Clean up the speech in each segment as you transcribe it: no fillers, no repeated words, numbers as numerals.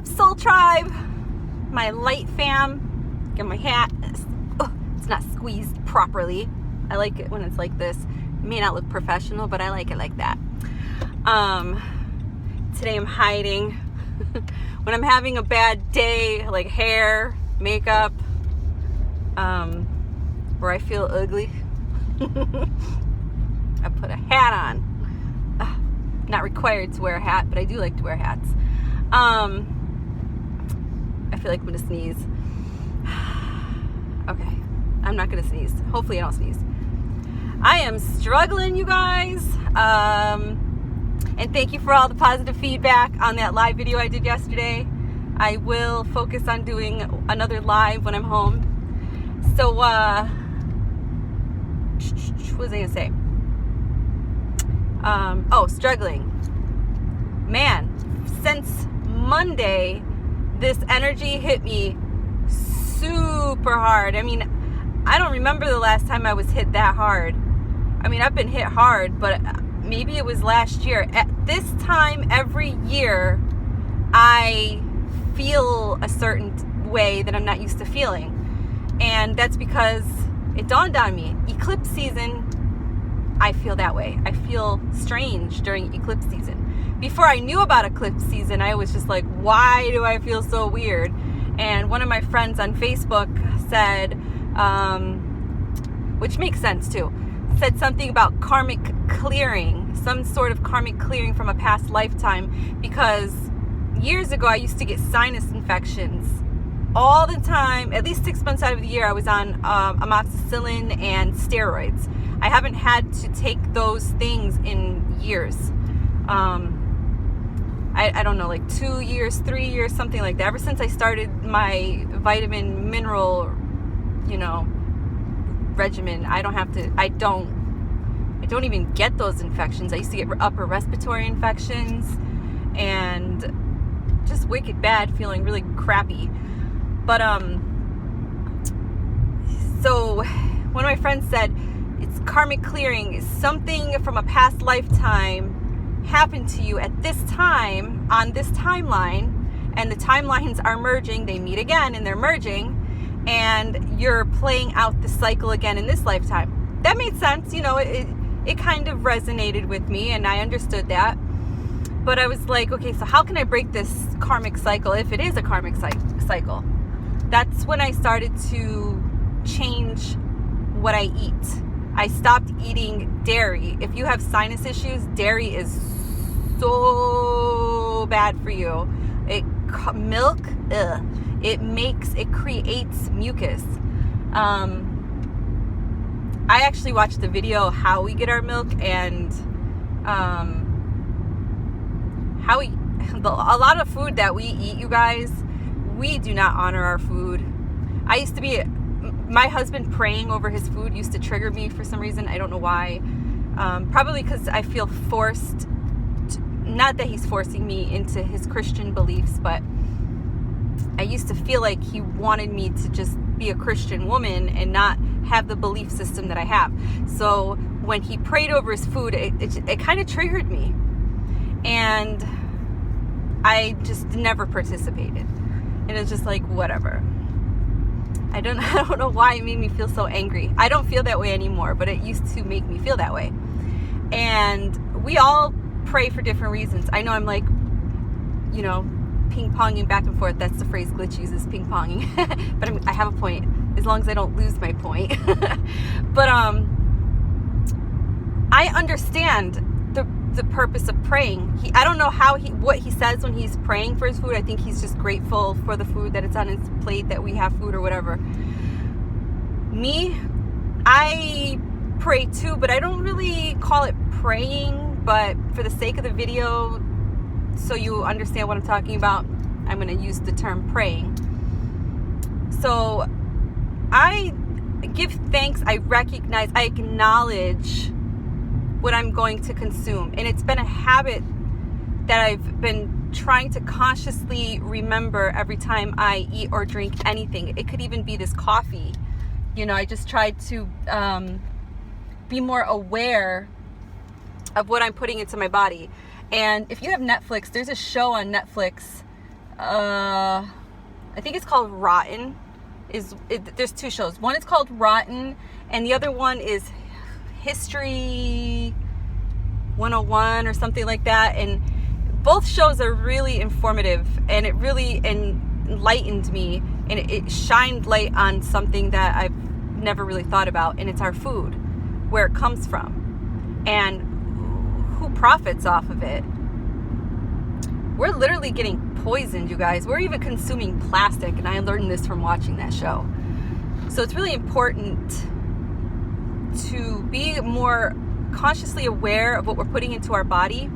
up, Soul Tribe? My light fam. Get my hat. It's not squeezed properly. I like it when it's like this. It may not look professional, but I like it like that. Today I'm hiding. When I'm having a bad day, like hair, makeup, where I feel ugly, I put a hat on. Not required to wear a hat, but I do like to wear hats. I feel like I'm gonna sneeze. Okay, I'm not gonna sneeze. Hopefully I don't sneeze. I am struggling, you guys. And thank you for all the positive feedback on that live video I did yesterday. I will focus on doing another live when I'm home. So, what was I gonna say? Struggling. Man, since Monday, this energy hit me super hard. I mean, I don't remember the last time I was hit that hard. I mean, I've been hit hard, but maybe it was last year. At this time every year, I feel a certain way that I'm not used to feeling. And that's because it dawned on me. Eclipse season, I feel that way. I feel strange during eclipse season. Before I knew about eclipse season, I was just like, why do I feel so weird? And one of my friends on Facebook said, which makes sense too, said something about karmic clearing, some sort of karmic clearing from a past lifetime, because years ago I used to get sinus infections all the time. At least 6 months out of the year I was on amoxicillin and steroids. I haven't had to take those things in years. I don't know, like 2 years, 3 years, something like that. Ever since I started my vitamin mineral, regimen, I don't even get those infections. I used to get upper respiratory infections and just wicked bad, feeling really crappy. But so one of my friends said it's karmic clearing. Something from a past lifetime happened to you at this time on this timeline, and the timelines are merging. They meet again and they're merging, and you're playing out the cycle again in this lifetime. That made sense. It kind of resonated with me, and I understood that. But I was like, okay, so how can I break this karmic cycle if it is a karmic cycle? That's when I started to change what I eat. I stopped eating dairy. If you have sinus issues, dairy is so bad for you. Milk, it creates mucus. I actually watched the video how we get our milk, and a lot of food that we eat, you guys, we do not honor our food. My husband praying over his food used to trigger me for some reason. I don't know why. Probably because I feel forced. Not that he's forcing me into his Christian beliefs, but I used to feel like he wanted me to just be a Christian woman and not have the belief system that I have. So when he prayed over his food, it kind of triggered me. And I just never participated. And it's just like, whatever. I don't know why it made me feel so angry. I don't feel that way anymore, but it used to make me feel that way. And we all pray for different reasons. I know I'm like, ping-ponging back and forth. That's the phrase Glitch uses, ping-ponging. But I have a point, as long as I don't lose my point. But I understand the purpose of praying. I don't know what he says when he's praying for his food. I think he's just grateful for the food, that it's on his plate, that we have food or whatever. Me, I pray too, but I don't really call it praying. But for the sake of the video, so you understand what I'm talking about, I'm going to use the term praying. So I give thanks, I recognize, I acknowledge what I'm going to consume. And it's been a habit that I've been trying to consciously remember every time I eat or drink anything. It could even be this coffee. I just tried to be more aware of what I'm putting into my body. And if you have Netflix, there's a show on Netflix I think it's called Rotten. There's 2 shows. One is called Rotten, and the other one is History 101 or something like that. And both shows are really informative, and it really enlightened me, and it shined light on something that I've never really thought about, and it's our food, where it comes from, and who profits off of it. We're literally getting poisoned, you guys. We're even consuming plastic, and I learned this from watching that show. So it's really important to be more consciously aware of what we're putting into our body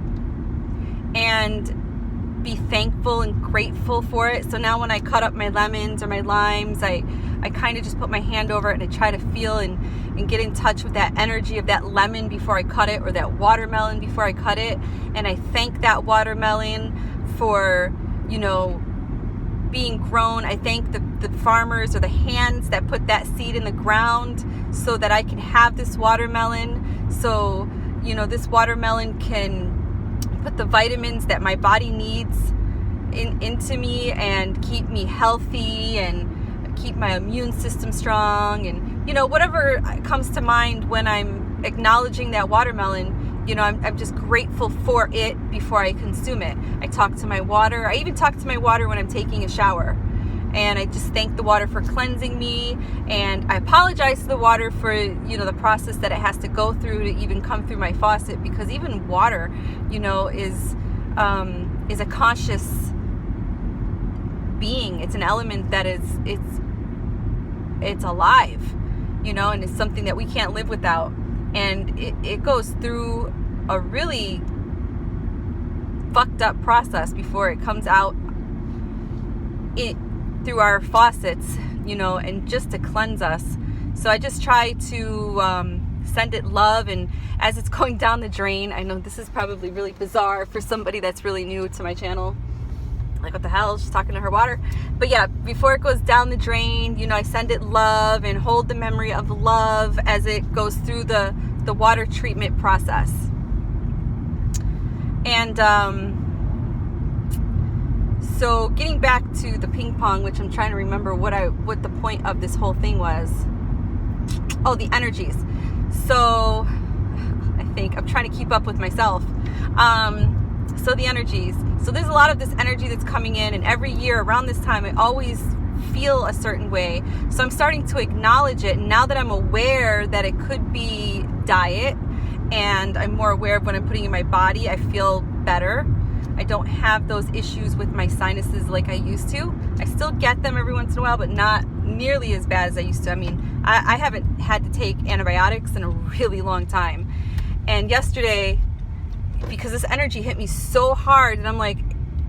and be thankful and grateful for it. So now when I cut up my lemons or my limes, I kind of just put my hand over it and I try to feel and get in touch with that energy of that lemon before I cut it, or that watermelon before I cut it. And I thank that watermelon for, being grown. I thank the farmers or the hands that put that seed in the ground so that I can have this watermelon. So, this watermelon can put the vitamins that my body needs into me and keep me healthy and keep my immune system strong. And, whatever comes to mind when I'm acknowledging that watermelon, I'm just grateful for it before I consume it. I talk to my water. I even talk to my water when I'm taking a shower. And I just thank the water for cleansing me. And I apologize to the water for, the process that it has to go through to even come through my faucet. Because even water, is a conscious being. It's an element that it's alive, and it's something that we can't live without. And it goes through a really fucked up process before it comes out through our faucets, and just to cleanse us. So I just try to send it love. And as it's going down the drain, I know this is probably really bizarre for somebody that's really new to my channel. Like, what the hell? She's talking to her water. But yeah, before it goes down the drain, I send it love and hold the memory of love as it goes through the water treatment process. And so getting back to the ping pong, which I'm trying to remember what the point of this whole thing was. Oh, the energies. So I think I'm trying to keep up with myself. So the energies. So there's a lot of this energy that's coming in, and every year around this time, I always feel a certain way. So I'm starting to acknowledge it. And now that I'm aware that it could be diet, and I'm more aware of what I'm putting in my body, I feel better. I don't have those issues with my sinuses like I used to. I still get them every once in a while, but not nearly as bad as I used to. I mean, I haven't had to take antibiotics in a really long time. And yesterday, because this energy hit me so hard, and I'm like,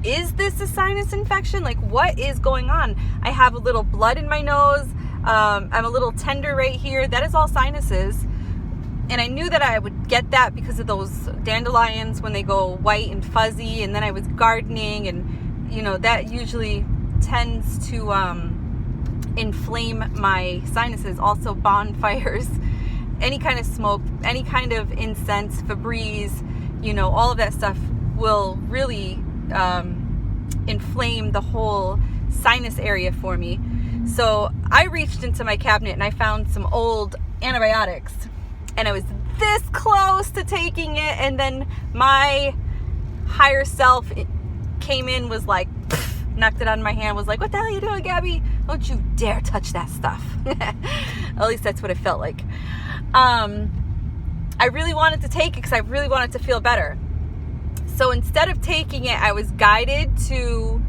is this a sinus infection? Like, what is going on? I have a little blood in my nose. I'm a little tender right here. That is all sinuses. And I knew that I would get that because of those dandelions when they go white and fuzzy. And then I was gardening, and, that usually tends to inflame my sinuses. Also bonfires, any kind of smoke, any kind of incense, Febreze, all of that stuff will really inflame the whole sinus area for me. So I reached into my cabinet and I found some old antibiotics, and I was this close to taking it, and then my higher self came in, was like, knocked it out of my hand, was like, what the hell are you doing, Gabby? Don't you dare touch that stuff. At least that's what it felt like. I really wanted to take it because I really wanted to feel better. So instead of taking it, I was guided to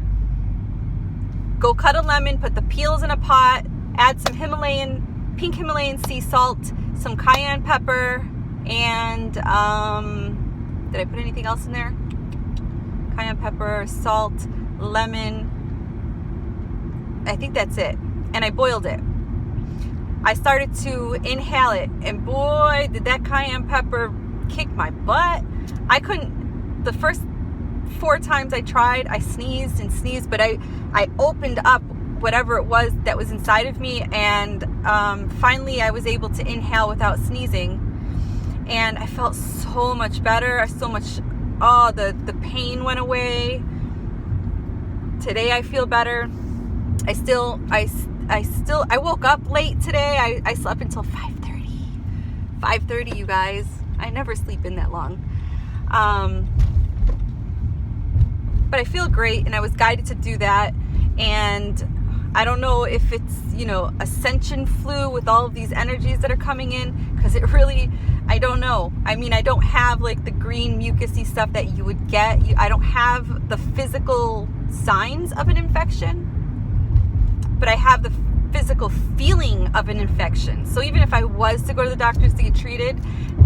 go cut a lemon, put the peels in a pot, add some pink Himalayan sea salt, some cayenne pepper, and did I put anything else in there? Cayenne pepper, salt, lemon. I think that's it. And I boiled it. I started to inhale it, and boy, did that cayenne pepper kick my butt. I couldn't, the first 4 times I tried, I sneezed and sneezed, but I opened up whatever it was that was inside of me, and finally I was able to inhale without sneezing, and I felt so much better. The pain went away. Today I feel better. I woke up late today. I slept until 5:30, you guys. I never sleep in that long. But I feel great, and I was guided to do that. And I don't know if it's, ascension flu with all of these energies that are coming in, because it really, I don't know. I mean, I don't have like the green mucusy stuff that you would get. I don't have the physical signs of an infection, but I have the physical feeling of an infection. So even if I was to go to the doctors to get treated,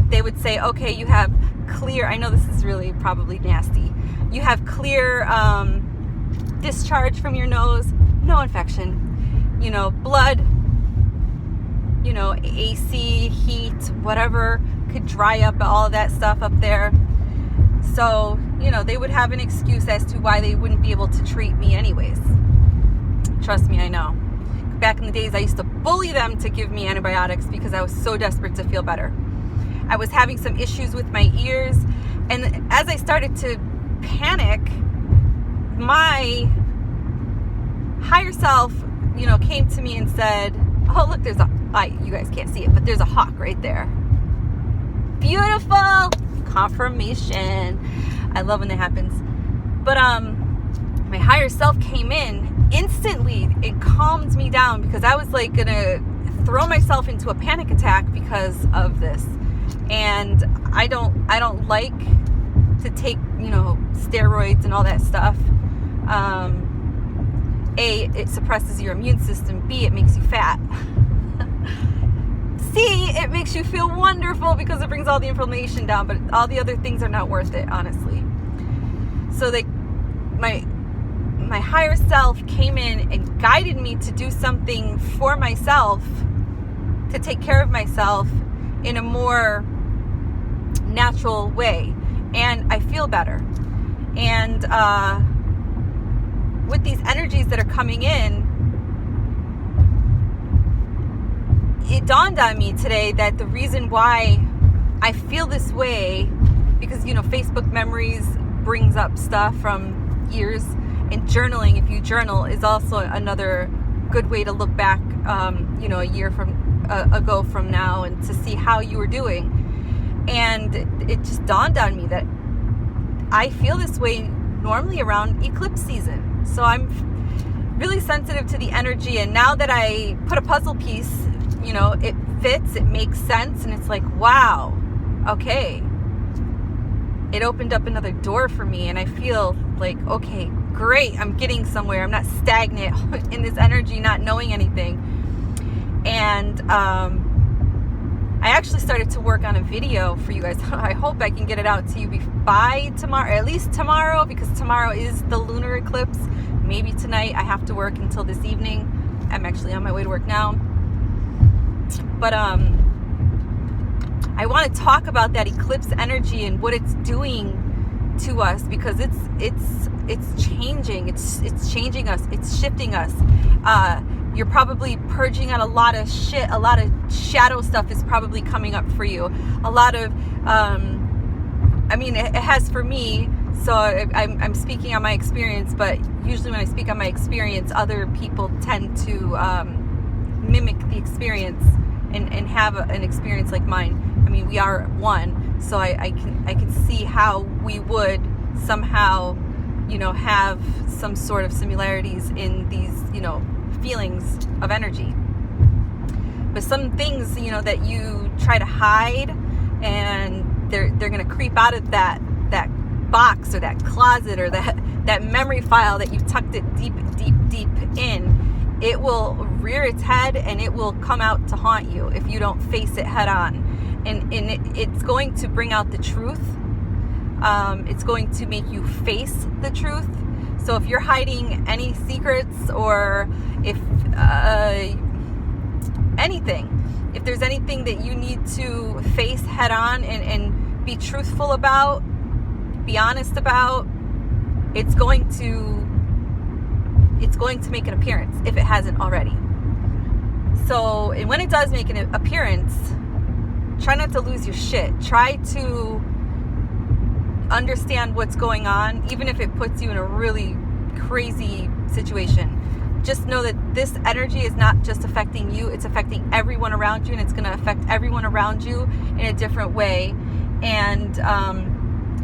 they would say, okay, you have clear, I know this is really probably nasty, you have clear discharge from your nose, no infection. Blood, AC, heat, whatever could dry up all of that stuff up there. So, they would have an excuse as to why they wouldn't be able to treat me anyways. Trust me, I know. Back in the days, I used to bully them to give me antibiotics because I was so desperate to feel better. I was having some issues with my ears, and as I started to panic, my higher self, came to me and said, oh, look, you guys can't see it, but there's a hawk right there. Beautiful confirmation. I love when that happens. But my higher self came in instantly. It calmed me down because I was like gonna throw myself into a panic attack because of this. And I don't like to take, steroids and all that stuff. A, it suppresses your immune system. B, it makes you fat. C, it makes you feel wonderful because it brings all the inflammation down, but all the other things are not worth it, honestly. So my higher self came in and guided me to do something for myself, to take care of myself in a more natural way. And I feel better. And with these energies that are coming in, it dawned on me today that the reason why I feel this way, because, Facebook memories brings up stuff from years, and journaling, if you journal, is also another good way to look back, a year ago from now, and to see how you were doing. And it just dawned on me that I feel this way normally around eclipse season. So I'm really sensitive to the energy, and now that I put a puzzle piece, it fits, it makes sense, and it's like, wow, okay. It opened up another door for me, and I feel like, okay, great, I'm getting somewhere. I'm not stagnant in this energy, not knowing anything. And I actually started to work on a video for you guys. I hope I can get it out to you by tomorrow, or at least tomorrow, because tomorrow is the lunar eclipse. Maybe tonight. I have to work until this evening. I'm actually on my way to work now. But I want to talk about that eclipse energy and what it's doing to us, because it's changing. It's changing us. It's shifting us. You're probably purging out a lot of shit. A lot of shadow stuff is probably coming up for you. A lot of, it has for me. So I'm speaking on my experience, but usually when I speak on my experience, other people tend to mimic the experience and have an experience like mine. I mean, we are one, so I can see how we would somehow, have some sort of similarities in these, feelings of energy. But some things, that you try to hide, and they're going to creep out of that box or that closet or that memory file that you tucked it deep in. It will rear its head, and it will come out to haunt you if you don't face it head on. And it's going to bring out the truth. It's going to make you face the truth. So if you're hiding any secrets, or if if there's anything that you need to face head on and be truthful about, be honest about, it's going to make an appearance if it hasn't already. So, and when it does make an appearance, try not to lose your shit. Try to understand what's going on, even if it puts you in a really crazy situation. Just know that this energy is not just affecting you, it's affecting everyone around you, and it's going to affect everyone around you in a different way. And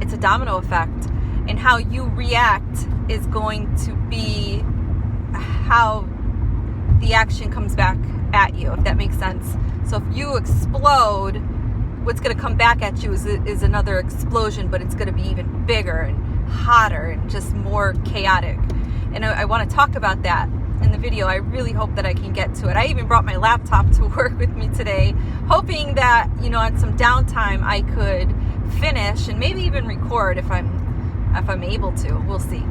it's a domino effect. And how you react is going to be how the action comes back at you, if that makes sense. So if you explode, what's going to come back at you is another explosion, but it's going to be even bigger and hotter and just more chaotic. And I want to talk about that in the video. I really hope that I can get to it. I even brought my laptop to work with me today, hoping that, you know, on some downtime I could finish and maybe even record if I'm able to. We'll see.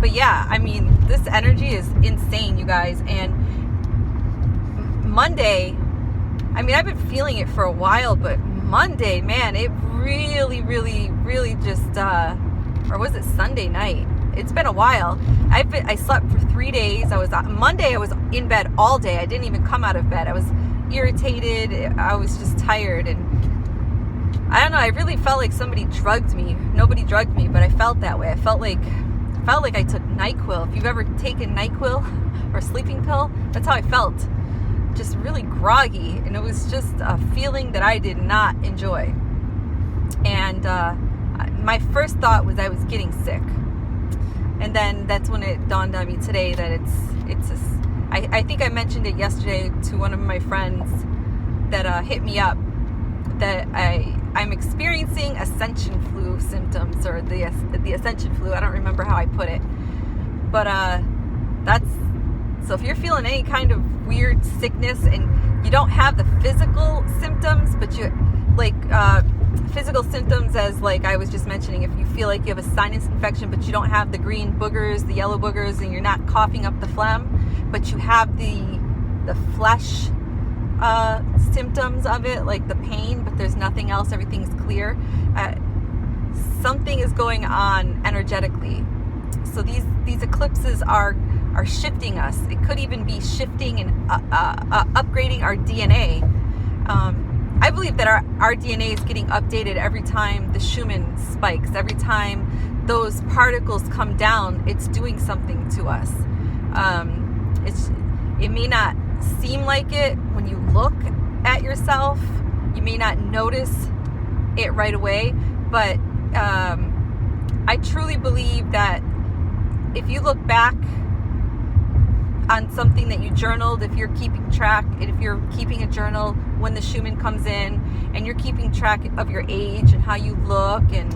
But yeah, I mean, this energy is insane, you guys. And Monday, I mean, I've been feeling it for a while, but Monday, man, it really, really, really just, or was it Sunday night? It's been a while. I slept for 3 days. Monday, I was in bed all day. I didn't even come out of bed. I was irritated. I was just tired. And I don't know, I really felt like somebody drugged me. Nobody drugged me, but I felt that way. I felt like I took NyQuil. If you've ever taken NyQuil or a sleeping pill, that's how I felt. Just really groggy, and it was just a feeling that I did not enjoy. And my first thought was I was getting sick, and then that's when it dawned on me today that I think I mentioned it yesterday to one of my friends that hit me up, that I'm experiencing ascension flu symptoms, or the ascension flu. I don't remember how I put it, but so if you're feeling any kind of weird sickness and you don't have the physical symptoms, but you like physical symptoms as like I was just mentioning, if you feel like you have a sinus infection but you don't have the green boogers, the yellow boogers, and you're not coughing up the phlegm, but you have the flesh symptoms of it, like the pain, but there's nothing else, everything's clear, something is going on energetically. So these eclipses are shifting us. It could even be shifting and upgrading our DNA. I believe that our DNA is getting updated every time the Schumann spikes. Every time those particles come down, it's doing something to us. It may not seem like it when you look at yourself. You may not notice it right away, but I truly believe that if you look back on something that you journaled, if you're keeping track, and if you're keeping a journal when the Schumann comes in, and you're keeping track of your age and how you look, and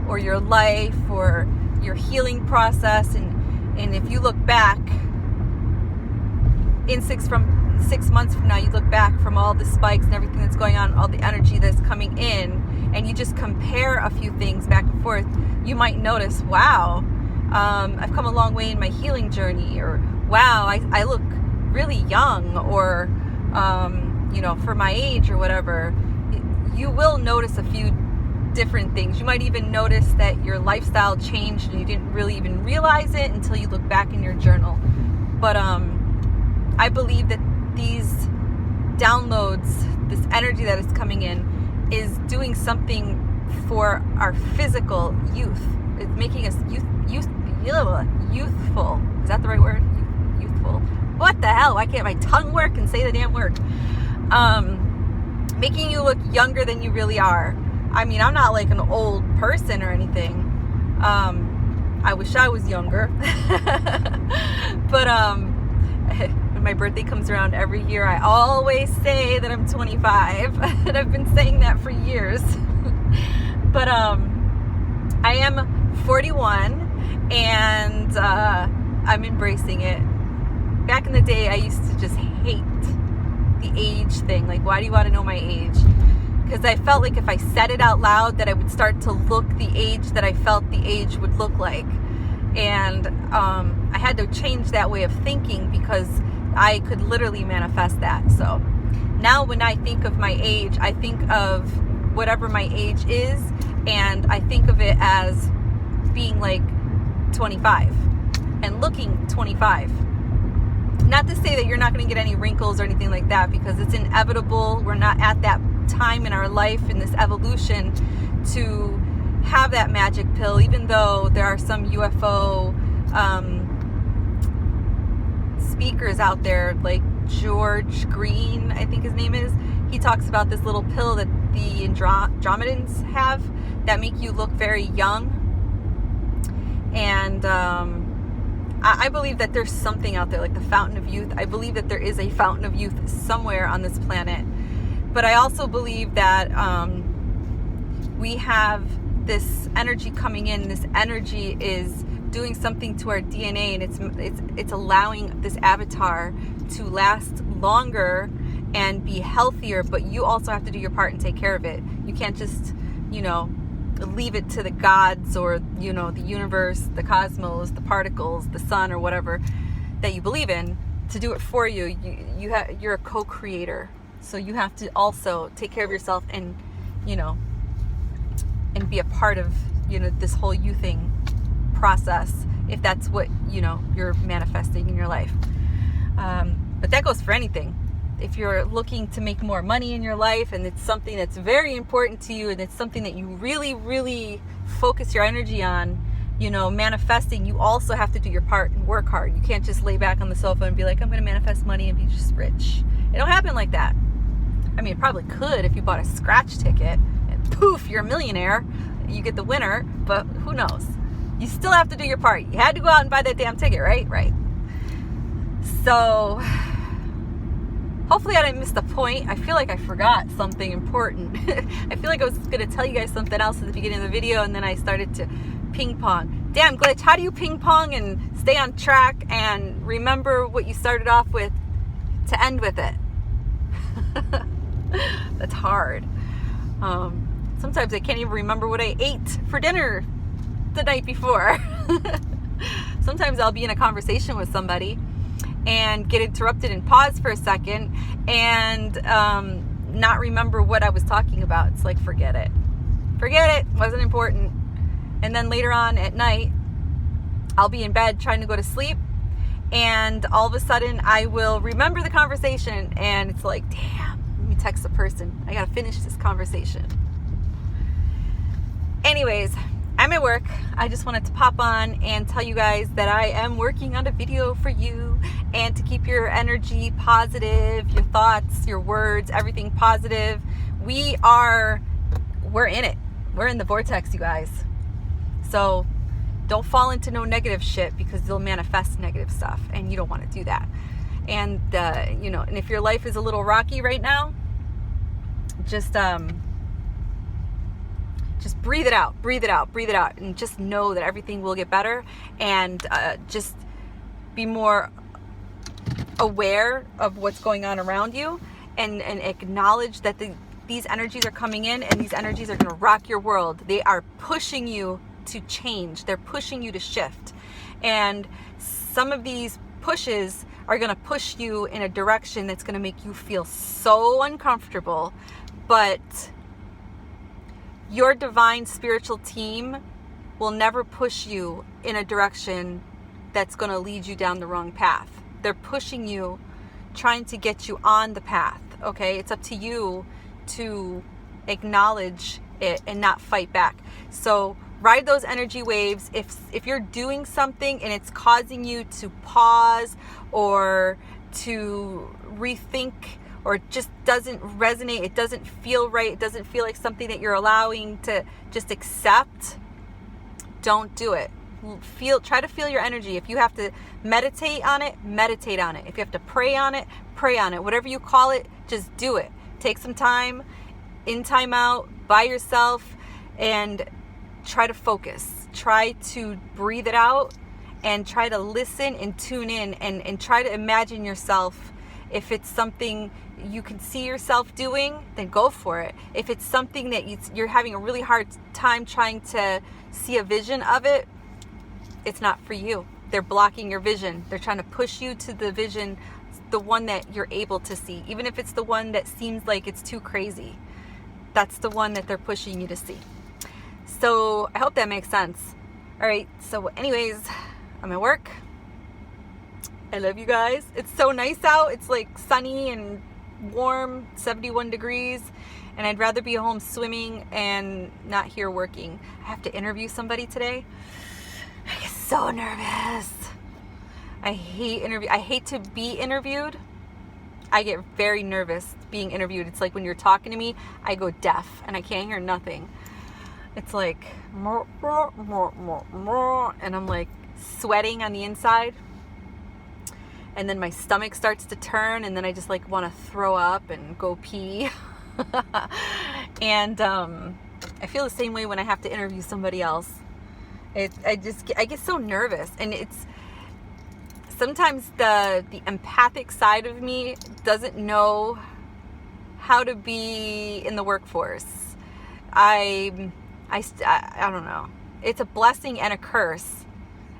or your life or your healing process, and if you look back in 6 months from now, you look back from all the spikes and everything that's going on, all the energy that's coming in, and you just compare a few things back and forth, you might notice, wow, I've come a long way in my healing journey, or wow, I look really young, or for my age or whatever. You will notice a few different things. You might even notice that your lifestyle changed and you didn't really even realize it until you look back in your journal. But I believe that these downloads, this energy that is coming in, is doing something for our physical youth. It's making us youthful. Is that the right word? Youthful. What the hell? Why can't my tongue work and say the damn word? Making you look younger than you really are. I mean, I'm not like an old person or anything. I wish I was younger. But when my birthday comes around every year, I always say that I'm 25. And I've been saying that for years. But I am 41, and I'm embracing it. Back in the day, I used to just hate the age thing. Like, why do you want to know my age? Because I felt like if I said it out loud, that I would start to look the age that I felt the age would look like. And I had to change that way of thinking, because I could literally manifest that. So now when I think of my age, I think of whatever my age is, and I think of it as being like 25 and looking 25. Not to say that you're not going to get any wrinkles or anything like that, because it's inevitable. We're not at that time in our life, in this evolution, to have that magic pill, even though there are some UFO speakers out there, like George Green, I think his name is. He talks about this little pill that the Andromedans have that make you look very young. And I believe that there's something out there, like the fountain of youth. I believe that there is a fountain of youth somewhere on this planet. But I also believe that we have this energy coming in. This energy is doing something to our DNA, and it's allowing this avatar to last longer and be healthier. But you also have to do your part and take care of it. You can't just, leave it to the gods or, the universe, the cosmos, the particles, the sun, or whatever that you believe in to do it for you. You're a co-creator. So you have to also take care of yourself and, and be a part of, this whole youthing process, if that's what, you're manifesting in your life. But that goes for anything. If you're looking to make more money in your life and it's something that's very important to you and it's something that you really, really focus your energy on, manifesting, you also have to do your part and work hard. You can't just lay back on the sofa and be like, I'm going to manifest money and be just rich. It don't happen like that. I mean, it probably could if you bought a scratch ticket and poof, you're a millionaire. You get the winner, but who knows? You still have to do your part. You had to go out and buy that damn ticket, right? Right. So hopefully I didn't miss the point. I feel like I forgot something important. I feel like I was going to tell you guys something else at the beginning of the video, and then I started to ping pong. Damn, Glitch, how do you ping pong and stay on track and remember what you started off with to end with it? That's hard. Sometimes I can't even remember what I ate for dinner the night before. Sometimes I'll be in a conversation with somebody and get interrupted and pause for a second and not remember what I was talking about. It's like, forget it. Wasn't important. And then later on at night, I'll be in bed trying to go to sleep, and all of a sudden I will remember the conversation, and it's like, damn, let me text the person. I gotta finish this conversation. Anyways, I'm at work. I just wanted to pop on and tell you guys that I am working on a video for you, and to keep your energy positive, your thoughts, your words, everything positive. We're in it. We're in the vortex, you guys. So don't fall into no negative shit, because you'll manifest negative stuff, and you don't want to do that. And, and if your life is a little rocky right now, just breathe it out, and just know that everything will get better, and just be more aware of what's going on around you, and acknowledge that these energies are coming in, and these energies are going to rock your world. They are pushing you to change. They're pushing you to shift. And some of these pushes are going to push you in a direction that's going to make you feel so uncomfortable, but your divine spiritual team will never push you in a direction that's going to lead you down the wrong path. They're pushing you, trying to get you on the path, okay? It's up to you to acknowledge it and not fight back. So ride those energy waves. If you're doing something and it's causing you to pause or to rethink, or it just doesn't resonate, it doesn't feel right, it doesn't feel like something that you're allowing to just accept, don't do it. Try to feel your energy. If you have to meditate on it, meditate on it. If you have to pray on it, pray on it. Whatever you call it, just do it. Take some time, in time out, by yourself, and try to focus. Try to breathe it out, and try to listen and tune in, and try to imagine yourself. If it's something you can see yourself doing, then go for it. If it's something that you're having a really hard time trying to see a vision of it, it's not for you. They're blocking your vision. They're trying to push you to the vision, the one that you're able to see. Even if it's the one that seems like it's too crazy, that's the one that they're pushing you to see. So I hope that makes sense. All right. So anyways, I'm at work. I love you guys. It's so nice out. It's like sunny and warm, 71 degrees, and I'd rather be home swimming and not here working. I have to interview somebody today. I get so nervous. I hate to be interviewed. I get very nervous being interviewed. It's like when you're talking to me, I go deaf and I can't hear nothing. It's like, and I'm like sweating on the inside. And then my stomach starts to turn, and then I just like want to throw up and go pee. And I feel the same way when I have to interview somebody else. I get so nervous, and it's sometimes the empathic side of me doesn't know how to be in the workforce. I don't know. It's a blessing and a curse.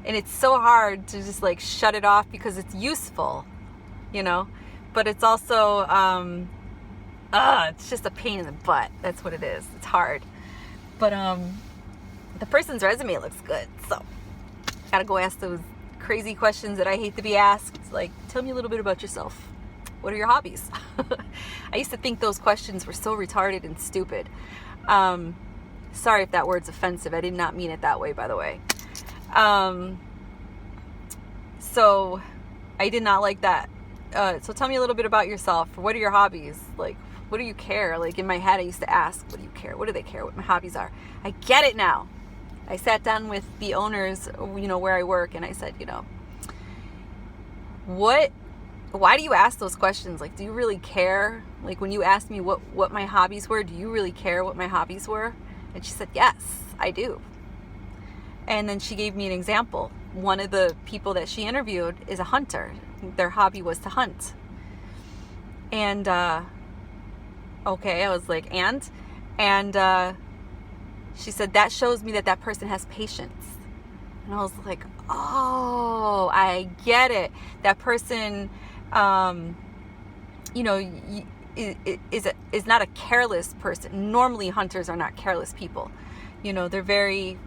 And it's so hard to just like shut it off because it's useful, you know, but it's also, it's just a pain in the butt. That's what it is. It's hard. But the person's resume looks good. So gotta go ask those crazy questions that I hate to be asked. Like, tell me a little bit about yourself. What are your hobbies? I used to think those questions were so retarded and stupid. Sorry if that word's offensive. I did not mean it that way, by the way. So I did not like that. So tell me a little bit about yourself. What are your hobbies? Like, what do you care? Like in my head, I used to ask, what do you care? What do they care? What my hobbies are? I get it now. I sat down with the owners, you know, where I work, and I said, you know, why do you ask those questions? Like, do you really care? Like when you asked me what my hobbies were, do you really care what my hobbies were? And she said, yes, I do. And then she gave me an example. One of the people that she interviewed is a hunter. Their hobby was to hunt. And, okay, I was like, and she said, that shows me that person has patience. And I was like, oh, I get it. That person, you know, is not a careless person. Normally hunters are not careless people. You know, they're very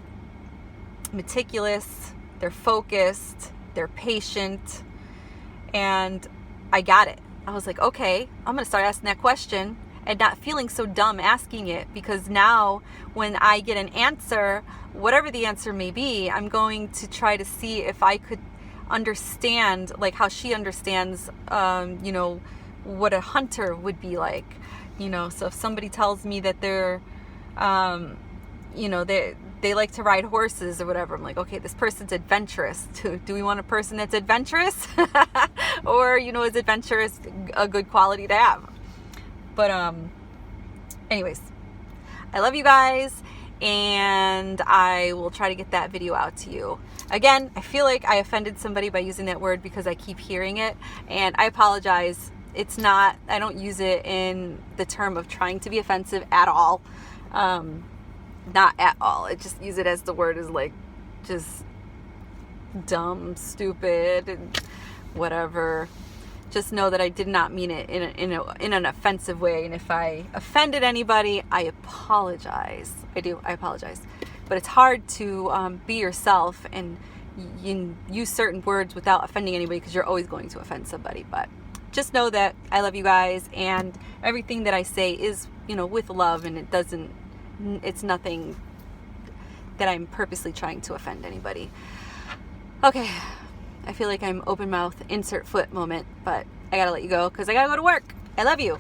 meticulous, they're focused, they're patient, and I got it. I was like, okay, I'm gonna start asking that question and not feeling so dumb asking it, because now when I get an answer, whatever the answer may be, I'm going to try to see if I could understand, like how she understands, you know, what a hunter would be like, you know. So if somebody tells me that they're, you know, they like to ride horses or whatever, I'm like, okay, this person's adventurous. Do we want a person that's adventurous? Or, you know, is adventurous a good quality to have? But anyways, I love you guys, and I will try to get that video out to you. Again, I feel like I offended somebody by using that word because I keep hearing it, and I apologize. It's not, I don't use it in the term of trying to be offensive at all. Not at all. I just use it as the word is like just dumb, stupid, and whatever. Just know that I did not mean it in an offensive way. And if I offended anybody, I apologize. I apologize. But it's hard to be yourself and use certain words without offending anybody, because you're always going to offend somebody. But just know that I love you guys, and everything that I say is, you know, with love, and it's nothing that I'm purposely trying to offend anybody. Okay, I feel like I'm open mouth, insert foot moment, but I gotta let you go because I gotta go to work. I love you.